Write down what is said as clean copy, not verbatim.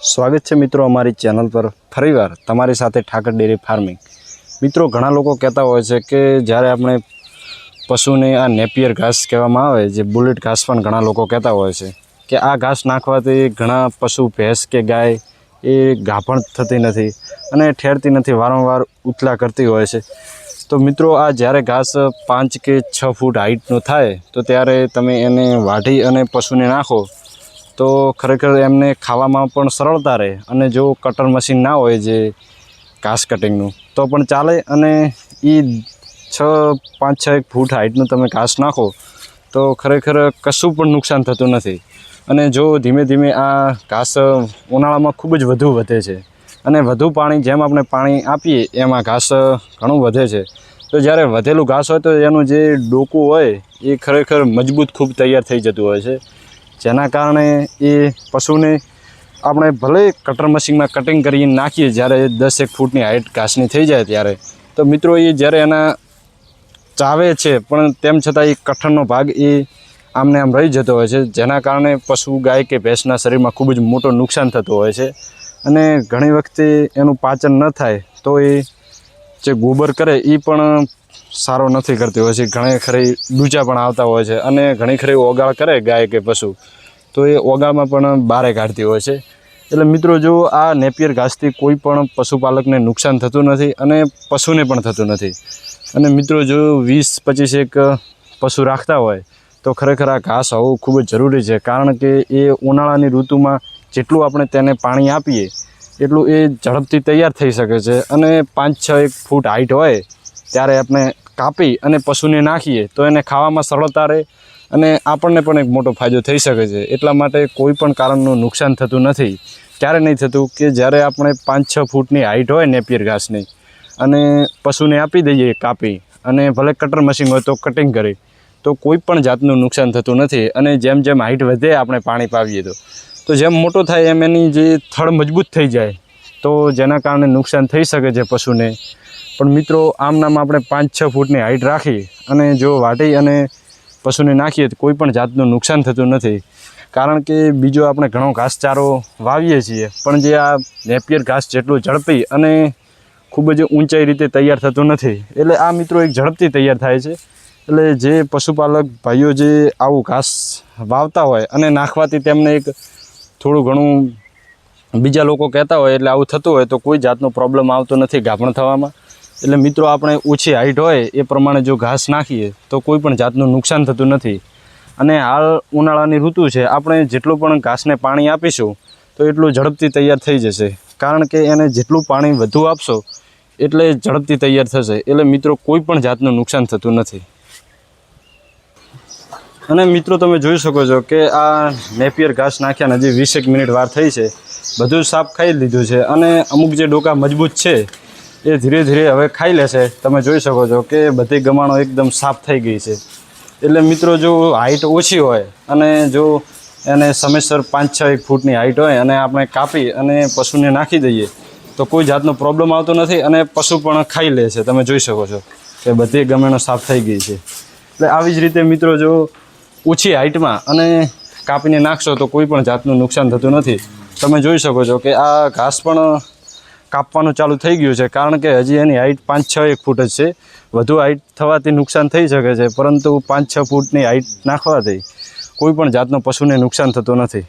સ્વાગત છે મિત્રો અમારી ચેનલ પર ફરીવાર તમારી સાથે ઠાકર ડેરી ફાર્મિંગ। મિત્રો ઘણા લોકો કહેતા હોય છે કે જ્યારે આપણે પશુને આ નેપિયર ઘાસ કહેવામાં આવે જે બુલેટ ઘાસ પણ ઘણા લોકો કહેતા હોય છે કે આ ઘાસ નાખવાથી ઘણા પશુ ભેંસ કે ગાય એ ગાભણ થતી નથી અને ઠેરતી નથી, વારંવાર ઉથલા કરતી હોય છે। તો મિત્રો આ જ્યારે ઘાસ 5 કે 6 ફૂટ હાઇટનું થાય તો ત્યારે તમે એને વાઢી અને પશુને નાખો તો ખરેખર એમને ખાવામાં પણ સરળતા રહે। અને જો કટર મશીન ના હોય જે ઘાસ કટિંગનું તો પણ ચાલે અને એ 5-6 ફૂટ હાઇટનું તમે ઘાસ નાખો તો ખરેખર કશું પણ નુકસાન થતું નથી। અને જો ધીમે ધીમે આ ઘાસ ઉનાળામાં ખૂબ જ વધુ વધે છે અને વધુ પાણી જેમ આપણે પાણી આપીએ એમ આ ઘાસ ઘણું વધે છે। તો જ્યારે વધેલું ઘાસ હોય તો એનું જે ડોકું હોય એ ખરેખર મજબૂત ખૂબ તૈયાર થઈ જતું હોય છે, જેના કારણે એ પશુને આપણે ભલે કટર મશીનમાં કટિંગ કરીને નાખીએ જ્યારે 10-1 ફૂટની હાઇટ ઘાસની થઈ જાય ત્યારે તો મિત્રો એ જ્યારે એના ચાવે છે પણ તેમ છતાં એ કઠણનો ભાગ એ આમને આમ રહી જતો હોય છે, જેના કારણે પશુ ગાય કે ભેંસના શરીરમાં ખૂબ જ મોટું નુકસાન થતું હોય છે। અને ઘણી વખતે એનું પાચન ન થાય તો એ જે ગોબર કરે એ પણ સારો નથી કરતી હોય છે, ઘણી ખરી ડૂચા પણ આવતા હોય છે અને ઘણી ખરી ઓગાળ કરે ગાય કે પશુ તો એ ઓગાળમાં પણ બારે કાઢતી હોય છે। એટલે મિત્રો જો આ નેપિયર ઘાસથી કોઈ પણ પશુપાલકને નુકસાન થતું નથી અને પશુને પણ થતું નથી। અને મિત્રો જો 20-25 પશુ રાખતા હોય તો ખરેખર આ ઘાસ હોવું ખૂબ જ જરૂરી છે, કારણ કે એ ઉનાળાની ઋતુમાં જેટલું આપણે તેને પાણી આપીએ એટલું એ ઝડપથી તૈયાર થઈ શકે છે। અને 5-6 ફૂટ હાઇટ હોય ત્યારે આપણે કાપી અને પશુને નાખીએ તો એને ખાવામાં સરળતા રહે અને આપણને પણ એક મોટો ફાયદો થઈ શકે છે। એટલા માટે કોઈ પણ કારણનું નુકસાન થતું નથી। ત્યારે નહીં થતું કે જ્યારે આપણે 5-6 ફૂટની હાઇટ હોય નેપિયર ઘાસની અને પશુને આપી દઈએ કાપી અને ભલે કટર મશીન હોય તો કટિંગ કરી તો કોઈ પણ જાતનું નુકસાન થતું નથી। અને જેમ જેમ હાઇટ વધે આપણે પાણી પાવીએ તો જેમ મોટો થાય એમ એની જે થડ મજબૂત થઈ જાય તો જેના કારણે નુકસાન થઈ શકે છે પશુને। પણ મિત્રો આમ નામ આપણે 5-6 ફૂટની હાઇટ રાખી અને જો વાઢી અને પશુને નાખીએ તો કોઈ પણ જાતનું નુકસાન થતું નથી, કારણ કે બીજો આપણે ઘણો ઘાસચારો વાવીએ છીએ પણ જે આ નેપિયર ઘાસ જેટલું ઝડપી અને ખૂબ જ ઊંચાઈ રીતે તૈયાર થતું નથી। એટલે આ મિત્રો એક ઝડપથી તૈયાર થાય છે। એટલે જે પશુપાલક ભાઈઓ જે આવું ઘાસ વાવતા હોય અને નાખવાથી તેમને એક થોડું ઘણું બીજા લોકો કહેતા હોય એટલે આવું થતું હોય તો કોઈ જાતનો પ્રોબ્લેમ આવતો નથી ગાભણ થવામાં। એટલે મિત્રો આપણે ઓછી હાઇટ હોય એ પ્રમાણે જો ઘાસ નાખીએ તો કોઈ પણ જાતનું નુકસાન થતું નથી। અને હાલ ઉનાળાની ઋતુ છે, આપણે જેટલું પણ ઘાસને પાણી આપીશું તો એટલું ઝડપથી તૈયાર થઈ જશે, કારણ કે એને જેટલું પાણી વધુ આપશો એટલે ઝડપથી તૈયાર થશે। એટલે મિત્રો કોઈ પણ જાતનું નુકસાન થતું નથી। અને મિત્રો તમે જોઈ શકો છો કે આ નેપિયર ઘાસ નાખ્યા હજી 20 મિનિટ વાર થઈ છે, બધું સાફ ખાઈ લીધું છે અને અમુક જે ડોકા મજબૂત છે એ ધીરે ધીરે હવે ખાઈ લેશે। તમે જોઈ શકો છો કે બધી ગમાણો એકદમ સાફ થઈ ગઈ છે। એટલે મિત્રો જો હાઇટ ઓછી હોય અને જો એને સમયસર 5-6 ફૂટની હાઇટ હોય અને આપણે કાપી અને પશુને નાખી દઈએ તો કોઈ જાતનો પ્રોબ્લેમ આવતો નથી અને પશુ પણ ખાઈ લે છે। તમે જોઈ શકો છો કે બધી ગમેણો સાફ થઈ ગઈ છે। એટલે આવી જ રીતે મિત્રો જો ઓછી હાઇટમાં અને કાપીને નાખશો તો કોઈ પણ જાતનું નુકસાન થતું નથી। તમે જોઈ શકો છો કે આ ઘાસ પણ કાપવાનું ચાલુ થઈ ગયું છે, કારણ કે હજી એની હાઇટ 5-6 ફૂટ જ છે। વધુ હાઇટ થવાથી નુકસાન થઈ શકે છે, પરંતુ 5-6 ફૂટની હાઇટ નાખવાથી કોઈ પણ જાતનું પશુને નુકસાન થતું નથી।